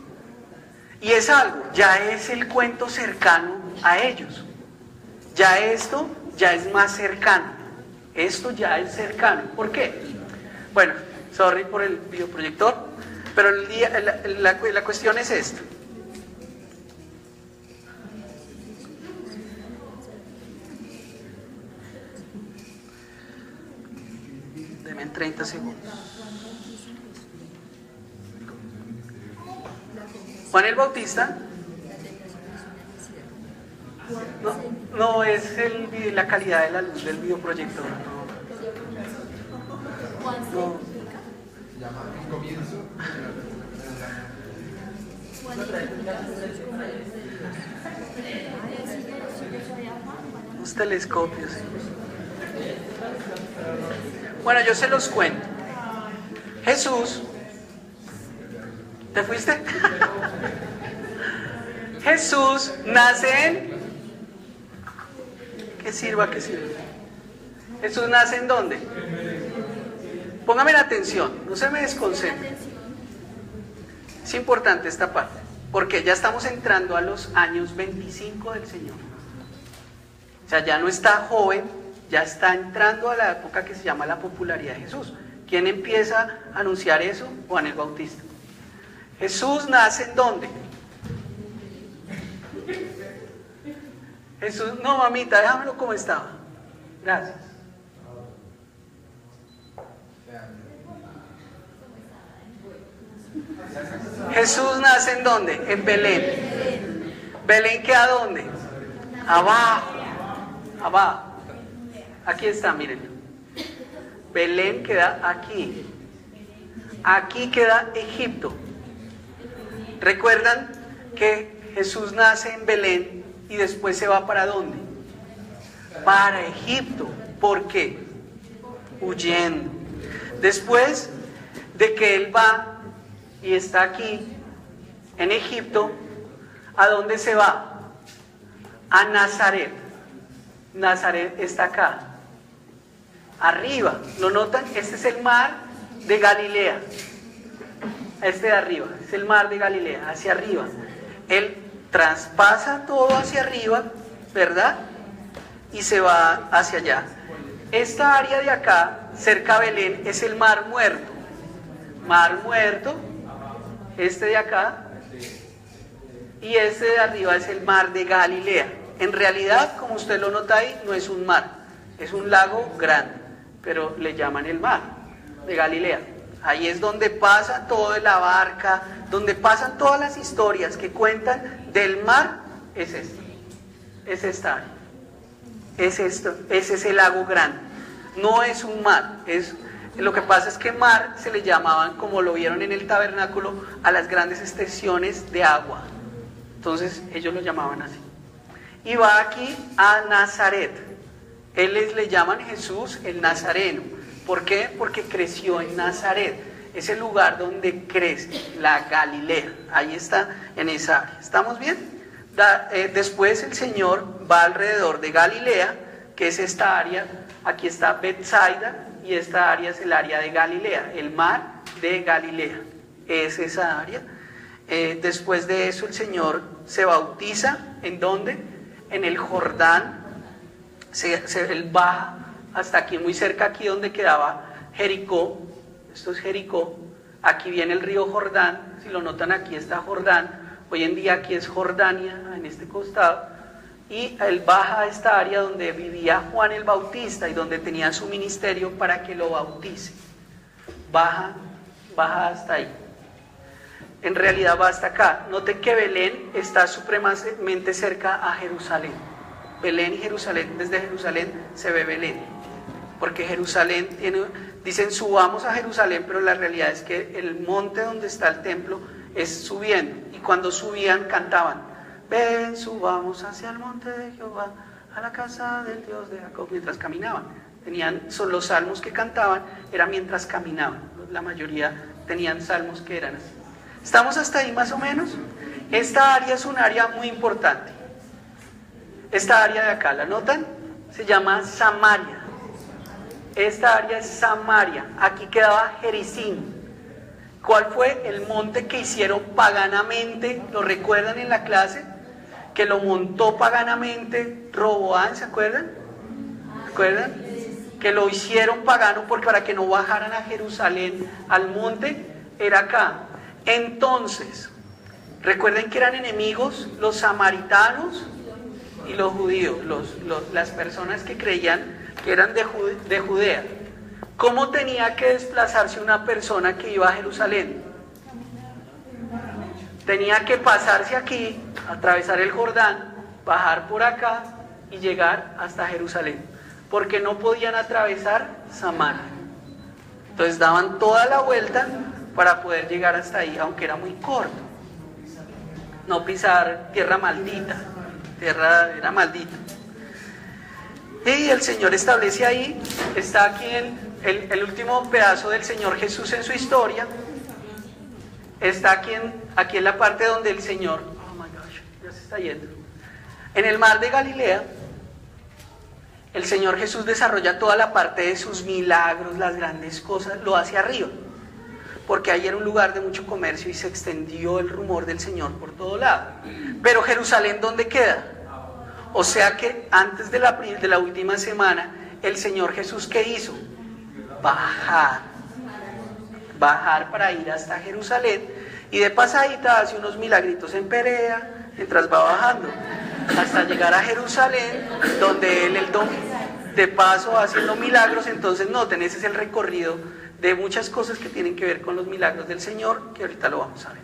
Y es algo, ya es el cuento cercano a ellos. Ya esto ya es más cercano. Esto ya es cercano. ¿Por qué? Bueno, sorry por el videoproyector, pero la cuestión es esta. Denme en 30 segundos. Juan el Bautista no es la calidad de la luz del videoproyector. No. Los telescopios. Bueno, yo se los cuento. Jesús, ¿te fuiste? Jesús nace en... ¿Qué sirva? Jesús nace en ¿dónde? Póngame la atención, no se me desconcentre. Es importante esta parte, porque ya estamos entrando a los años 25 del Señor. O sea, ya no está joven, ya está entrando a la época que se llama la popularidad de Jesús. ¿Quién empieza a anunciar eso? Juan el Bautista. Jesús nace en ¿dónde? Jesús, no mamita, déjamelo como estaba. Gracias. Jesús nace ¿en dónde? En Belén. ¿Belén queda dónde? Abajo. Abajo. Aquí está, miren. Belén queda aquí. Aquí queda Egipto. ¿Recuerdan que Jesús nace en Belén y después se va para dónde? Para Egipto. ¿Por qué? Huyendo. Después de que él va y está aquí en Egipto, ¿a dónde se va? A Nazaret. Nazaret está acá, arriba. ¿Lo notan? Este es el mar de Galilea. Este de arriba es el mar de Galilea, hacia arriba. Él traspasa todo hacia arriba, ¿verdad? Y se va hacia allá. Esta área de acá, cerca de Belén, es el mar muerto. Mar muerto, este de acá, y este de arriba es el mar de Galilea. En realidad, como usted lo nota ahí, no es un mar, es un lago grande, pero le llaman el mar de Galilea. Ahí es donde pasa toda la barca, donde pasan todas las historias que cuentan del mar, es esto, es esta área, es esto, ese es el lago grande. No es un mar, lo que pasa es que mar se le llamaban, como lo vieron en el tabernáculo, a las grandes extensiones de agua. Entonces ellos lo llamaban así. Y va aquí a Nazaret. Le llaman Jesús el Nazareno. ¿Por qué? Porque creció en Nazaret. Es el lugar donde crece, la Galilea. Ahí está, en esa área. ¿Estamos bien? Después el Señor va alrededor de Galilea, que es esta área. Aquí está Betsaida, y esta área es el área de Galilea, el mar de Galilea. Es esa área. Después de eso el Señor se bautiza. ¿En dónde? En el Jordán. Él baja hasta aquí, muy cerca, aquí donde quedaba Jericó. Esto es Jericó. Aquí viene el río Jordán. Si lo notan, aquí está Jordán. Hoy en día aquí es Jordania, en este costado. Y él baja a esta área donde vivía Juan el Bautista y donde tenía su ministerio para que lo bautice. Baja hasta ahí. En realidad va hasta acá. Noten que Belén está supremamente cerca a Jerusalén. Belén y Jerusalén, desde Jerusalén se ve Belén. Porque Jerusalén dicen subamos a Jerusalén, pero la realidad es que el monte donde está el templo es subiendo. Y cuando subían cantaban, ven, subamos hacia el monte de Jehová, a la casa del Dios de Jacob, mientras caminaban. Son los salmos que cantaban, eran mientras caminaban. La mayoría tenían salmos que eran así. ¿Estamos hasta ahí más o menos? Esta área es un área muy importante. Esta área de acá, ¿la notan? Se llama Samaria. Esta área es Samaria. Aquí quedaba Gerizim. ¿Cuál fue el monte que hicieron paganamente? ¿Lo recuerdan en la clase? Que lo montó paganamente Roboán, ¿se acuerdan? ¿Se acuerdan? Que lo hicieron pagano para que no bajaran a Jerusalén al monte, era acá. Entonces, recuerden que eran enemigos los samaritanos y los judíos, las personas que creían que eran de Judea. ¿Cómo tenía que desplazarse una persona que iba a Jerusalén? Tenía que pasarse aquí, atravesar el Jordán, bajar por acá y llegar hasta Jerusalén, porque no podían atravesar Samaria. Entonces daban toda la vuelta para poder llegar hasta ahí, aunque era muy corto. No pisar tierra maldita, tierra era maldita. Y el Señor establece ahí, está aquí el último pedazo del Señor Jesús en su historia. Está aquí en la parte donde el Señor, oh my gosh, ya se está yendo. En el mar de Galilea, el Señor Jesús desarrolla toda la parte de sus milagros, las grandes cosas, lo hace arriba. Porque ahí era un lugar de mucho comercio y se extendió el rumor del Señor por todo lado. Pero Jerusalén, ¿dónde queda? O sea que antes de la última semana, el Señor Jesús, ¿qué hizo? Bajar para ir hasta Jerusalén, y de pasadita hace unos milagritos en Perea mientras va bajando. hasta llegar a Jerusalén, donde él de paso va haciendo milagros. Entonces noten, ese es el recorrido de muchas cosas que tienen que ver con los milagros del Señor, que ahorita lo vamos a ver.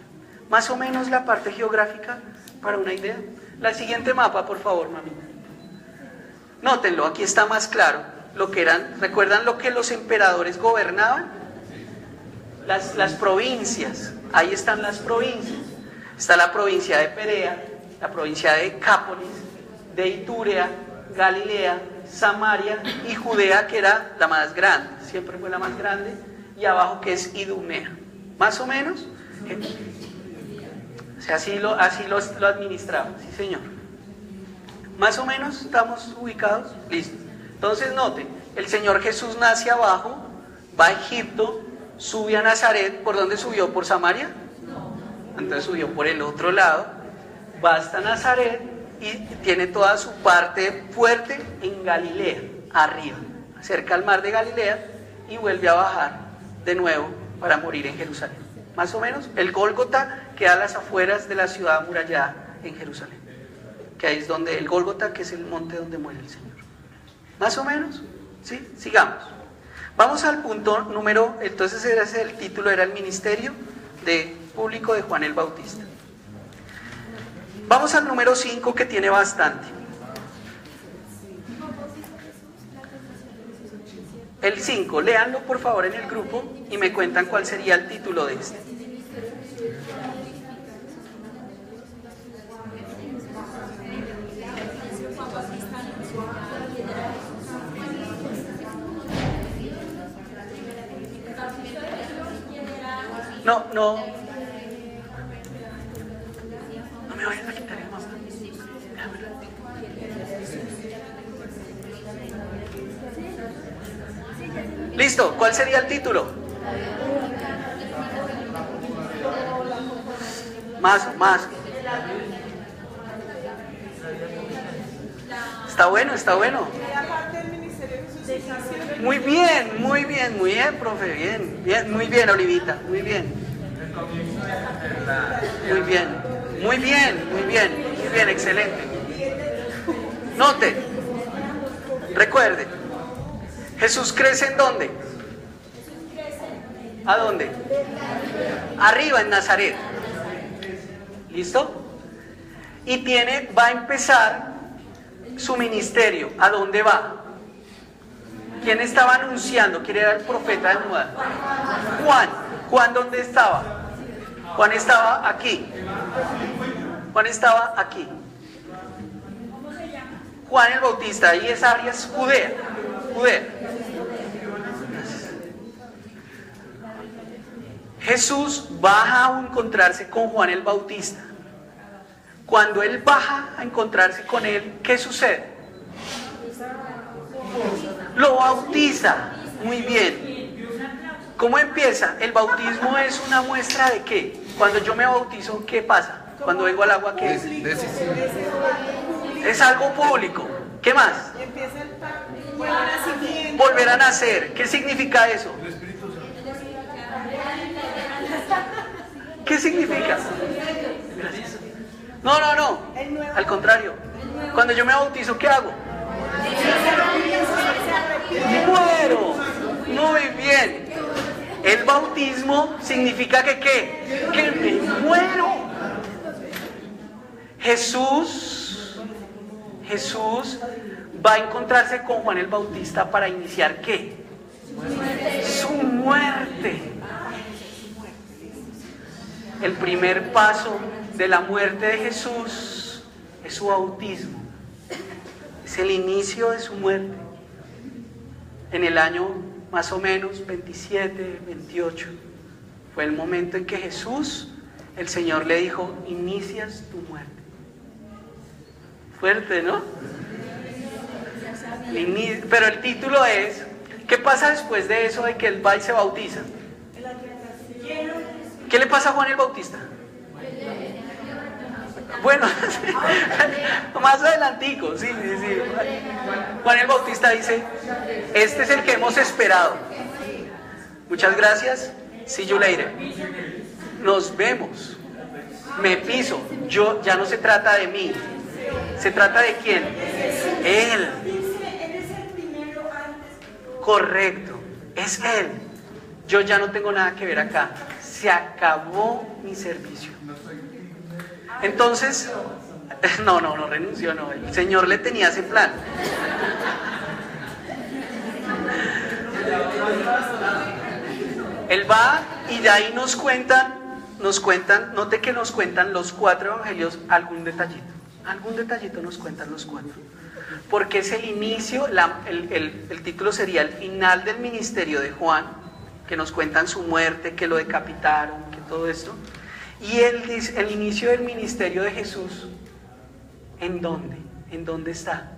Más o menos la parte geográfica para una idea. La siguiente mapa, por favor, mamita. Nótenlo, aquí está más claro lo que eran. ¿Recuerdan lo que los emperadores gobernaban? Las provincias. Ahí están las provincias. Está la provincia de Perea, la provincia de Cápolis, de Iturea, Galilea, Samaria y Judea, que era la más grande, siempre fue la más grande, y abajo que es Idumea. Más o menos. O sea, así lo administramos, sí señor. Más o menos estamos ubicados. Listo. Entonces noten, el Señor Jesús nace abajo, va a Egipto, sube a Nazaret. ¿Por dónde subió? ¿Por Samaria? Entonces subió por el otro lado, va hasta Nazaret y tiene toda su parte fuerte en Galilea, arriba, cerca al mar de Galilea, y vuelve a bajar de nuevo para morir en Jerusalén. Más o menos, el Gólgota queda a las afueras de la ciudad amurallada en Jerusalén, que ahí es donde el Gólgota, que es el monte donde muere el Señor. Más o menos, ¿sí? Sigamos. Vamos al punto número, entonces ese el título, era el ministerio público de Juan el Bautista. Vamos al número 5, que tiene bastante. El 5, léanlo por favor en el grupo y me cuentan cuál sería el título de este. No me vayan a quitar el mapa. Listo, ¿cuál sería el título? Más. Está bueno. Muy bien, profe, bien, muy bien, Olivita, muy bien, excelente. Note, recuerde, Jesús crece ¿en dónde? ¿A dónde? Arriba, en Nazaret. ¿Listo? Y va a empezar su ministerio. ¿A dónde va? ¿Quién estaba anunciando? ¿Quién era el profeta de moda? Juan. ¿Juan dónde estaba? Juan estaba aquí. Juan el Bautista, ahí es Arias, Judea. Jesús baja a encontrarse con Juan el Bautista. Cuando él baja a encontrarse con él, ¿qué sucede? Lo bautiza. Muy bien. ¿Cómo empieza? El bautismo es una muestra de ¿qué? Cuando yo me bautizo, ¿qué pasa? Cuando vengo al agua, ¿qué es? Es algo público. ¿Qué más? Empieza el nuevo nacimiento. Volver a nacer. ¿Qué significa eso? ¿Qué significa? Gracias. No. Al contrario. Cuando yo me bautizo, ¿qué hago? Muero. Muy bien. El bautismo significa que ¿qué? Que me muero. Jesús va a encontrarse con Juan el Bautista para iniciar ¿qué? Su muerte. El primer paso de la muerte de Jesús es su bautismo. Es el inicio de su muerte. En el año más o menos 27, 28, fue el momento en que Jesús, el Señor le dijo, inicias tu muerte. Fuerte, ¿no? Pero el título es, ¿qué pasa después de eso de que él va y se bautiza? ¿Qué le pasa a Juan el Bautista? Bueno, más adelantico, sí. Juan el Bautista dice, este es el que hemos esperado. Muchas gracias, see you later. Nos vemos. Me piso, ya no se trata de mí, ¿Se trata de quién? Él. Dice, Él es el primero antes que todo. Correcto, es Él. Yo ya no tengo nada que ver acá. Se acabó mi servicio. Entonces, no renunció, no. El Señor le tenía ese plan. Él va y de ahí nos cuentan, note que nos cuentan los 4 evangelios algún detallito nos cuentan los 4. Porque es el inicio, el título sería el final del ministerio de Juan, que nos cuentan su muerte, que lo decapitaron, que todo esto. Y el inicio del ministerio de Jesús, ¿en dónde? ¿En dónde está?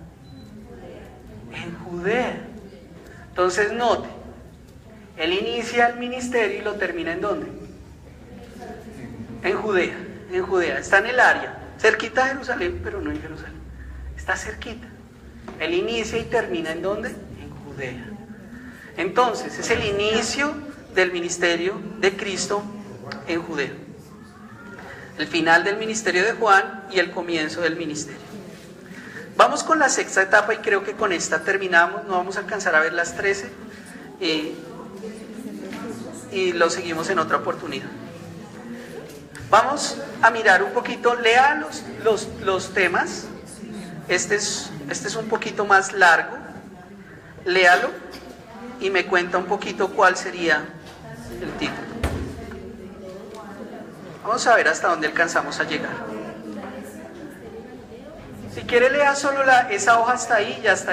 En Judea. Entonces note, Él inicia el ministerio y lo termina ¿en dónde? En Judea, está en el área, cerquita de Jerusalén, pero no en Jerusalén, está cerquita. Él inicia y termina ¿en dónde? En Judea. Entonces, es el inicio del ministerio de Cristo en Judea. El final del ministerio de Juan y el comienzo del ministerio. Vamos con la 6ª etapa y creo que con esta terminamos, no vamos a alcanzar a ver las 13 y lo seguimos en otra oportunidad. Vamos a mirar un poquito, lea los temas. Este es un poquito más largo, léalo y me cuenta un poquito cuál sería el título. Vamos a ver hasta dónde alcanzamos a llegar. Si quiere lea solo esa hoja hasta ahí y hasta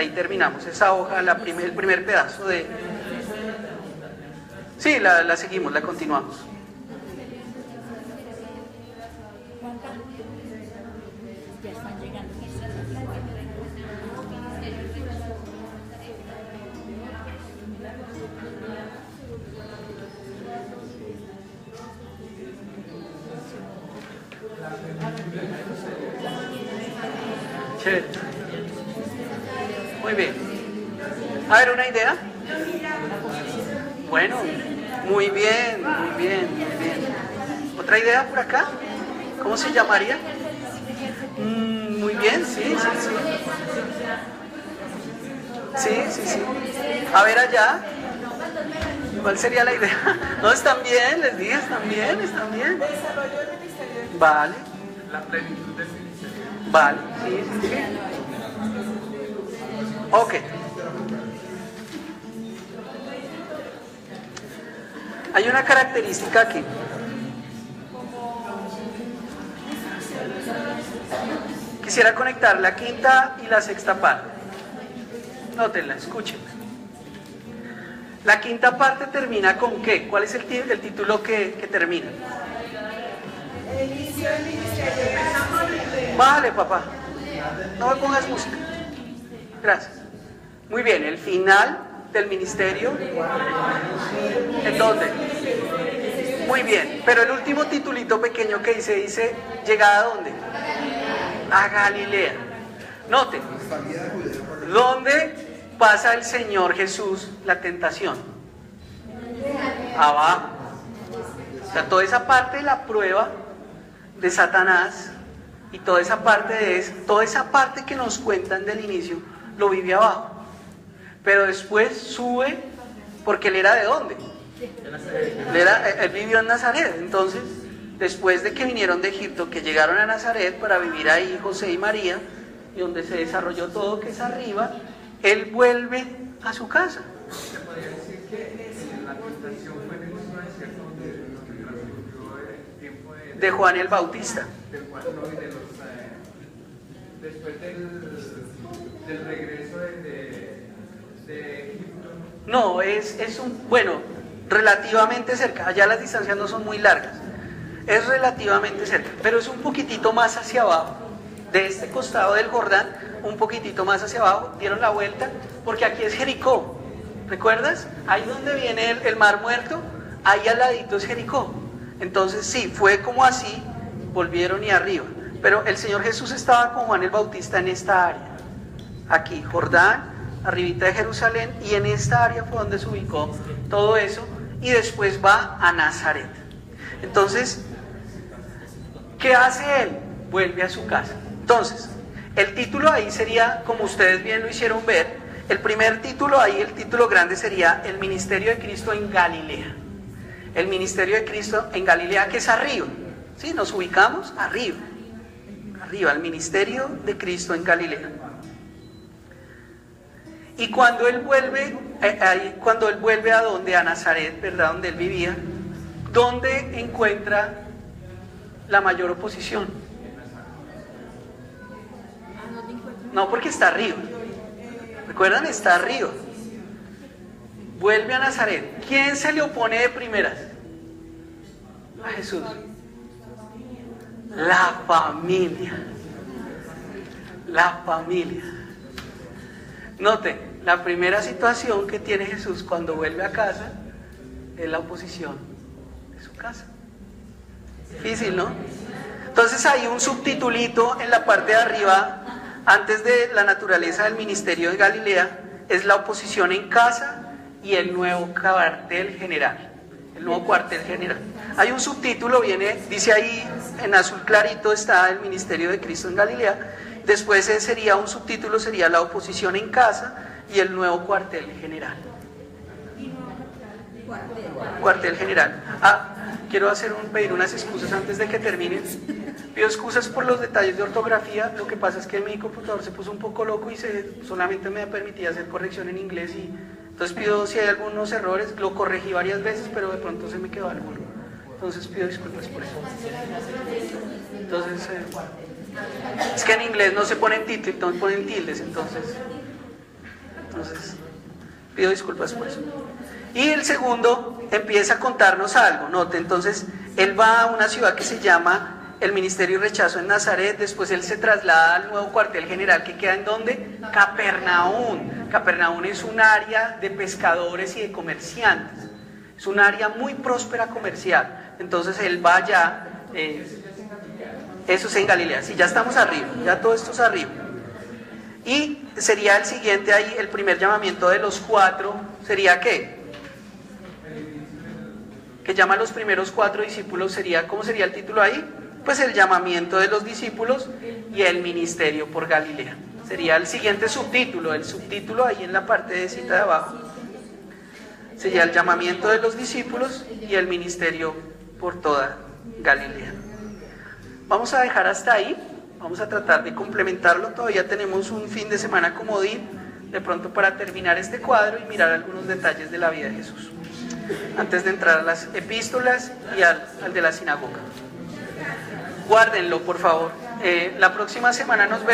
ahí terminamos. Esa hoja, el primer pedazo de... Sí, la seguimos, la continuamos. Muy bien. A ver, ¿una idea? Bueno, muy bien. ¿Otra idea por acá? ¿Cómo se llamaría? Muy bien, sí. Sí. A ver allá. ¿Cuál sería la idea? No, están bien, les dije, están bien. Desarrollo del ministerio. Vale. La plenitud del ministerio. Vale, sí. Ok. Hay una característica aquí. Quisiera conectar la 5ª y la 6ª parte. Nótenla, escúchenla. La 5ª parte termina con ¿qué? ¿Cuál es el título que termina? El inicio del ministerio. Vale, papá. No me pongas música. Gracias. Muy bien, el final del ministerio. ¿En dónde? Muy bien, pero el último titulito pequeño que dice, ¿llegada a dónde? A Galilea. Noten, ¿dónde pasa el Señor Jesús la tentación? Abajo. O sea, toda esa parte de la prueba de Satanás y toda esa parte que nos cuentan del inicio, lo vive abajo. Pero después sube, porque él era ¿de dónde? Él vivió en Nazaret. Entonces, después de que vinieron de Egipto, que llegaron a Nazaret para vivir ahí José y María, y donde se desarrolló todo que es arriba, él vuelve a su casa. Se podría decir que la tentación fue en el mismo desierto donde transcurrió el tiempo de Juan el Bautista. Después del regreso de Egipto. No, bueno, relativamente cerca. Allá las distancias no son muy largas. Es relativamente cerca, pero es un poquitito más hacia abajo. De este costado del Jordán, un poquitito más hacia abajo, dieron la vuelta, porque aquí es Jericó. ¿Recuerdas? Ahí donde viene el Mar Muerto, ahí al ladito es Jericó. Entonces sí, fue como así, volvieron y arriba. Pero el Señor Jesús estaba con Juan el Bautista en esta área. Aquí, Jordán, arribita de Jerusalén, y en esta área fue donde se ubicó todo eso, y después va a Nazaret. Entonces, ¿qué hace él? Vuelve a su casa. Entonces, el título ahí sería, como ustedes bien lo hicieron ver, el primer título ahí, el título grande sería el ministerio de Cristo en Galilea. El ministerio de Cristo en Galilea, que es arriba. ¿Sí? Nos ubicamos arriba. Arriba, el ministerio de Cristo en Galilea. Y cuando él vuelve, a donde, a Nazaret, ¿verdad? Donde él vivía, ¿dónde encuentra la mayor oposición? No, porque está arriba. ¿Recuerdan? Está arriba. Vuelve a Nazaret. ¿Quién se le opone de primeras? A Jesús. La familia. La familia. Note, la primera situación que tiene Jesús cuando vuelve a casa es la oposición de su casa. Difícil, ¿no? Entonces hay un subtitulito en la parte de arriba, antes de la naturaleza del ministerio de Galilea, es la oposición en casa y el nuevo cuartel general. El nuevo cuartel general. Hay un subtítulo, dice ahí en azul clarito está el ministerio de Cristo en Galilea. Después sería un subtítulo, sería la oposición en casa y el nuevo cuartel general. Cuartel general. Quiero pedir unas excusas antes de que terminen. Pido excusas por los detalles de ortografía. Lo que pasa es que mi computador se puso un poco loco y solamente me permitía hacer corrección en inglés. Entonces pido, si hay algunos errores, lo corregí varias veces, pero de pronto se me quedó alguno. Entonces pido disculpas por eso. Entonces, es que en inglés no se ponen títulos, ponen tildes, entonces pido disculpas por eso. Y el segundo empieza a contarnos algo. Note, entonces él va a una ciudad que se llama el Ministerio y Rechazo en Nazaret. Después él se traslada al nuevo cuartel general que queda ¿en dónde? Capernaum. Capernaum es un área de pescadores y de comerciantes. Es un área muy próspera comercial. Entonces él va allá. Eso es en Galilea. Sí, ya estamos arriba. Ya todo esto es arriba. Y sería el siguiente ahí, el primer llamamiento de los 4. ¿Sería qué? Que llama a los primeros 4 discípulos. ¿Cómo sería el título ahí? Pues el llamamiento de los discípulos y el ministerio por Galilea. Sería el siguiente subtítulo. El subtítulo ahí en la parte de cita de abajo sería el llamamiento de los discípulos y el ministerio por toda Galilea. Vamos a dejar hasta ahí. Vamos a tratar de complementarlo. Todavía tenemos un fin de semana comodín, de pronto para terminar este cuadro y mirar algunos detalles de la vida de Jesús, antes de entrar a las epístolas y al de la sinagoga. Guárdenlo, por favor. La próxima semana nos veremos.